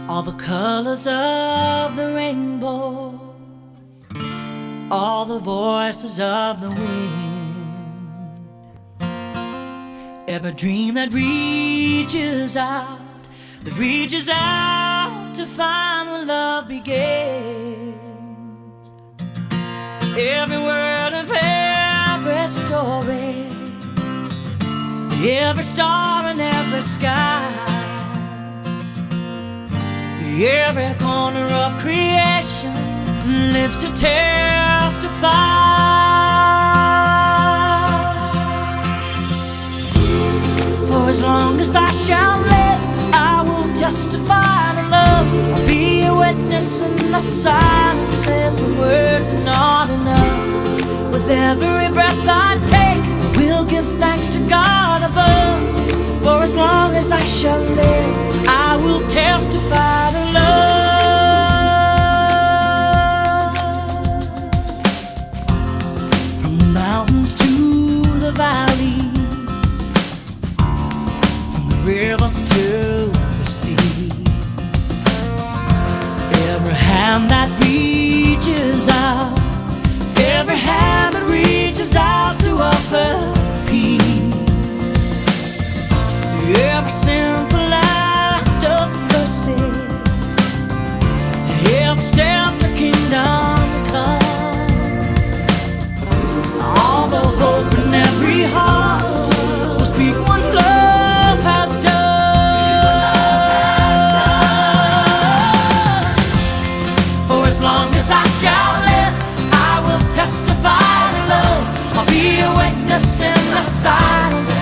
all the colors of the rainbow, all the voices of the wind, every dream that reaches out to find where love begins. Every word of every story, every star in every sky, every corner of creation lives to testify. For as long as I shall live, I will testify to love. I'll be a witness in the silences when words are not enough. With every breath I take, we'll give thanks to God above. For as long as I shall live, I will testify to love. From the mountains to the valleys, from the rivers to the sea, every hand that reaches out, every hand that reaches out to offer peace, every simple act of mercy, every step the kingdom come, all the hope in every heart will speak what love has done. For as long as I shall live, I will testify to love. I'll be a witness in the silence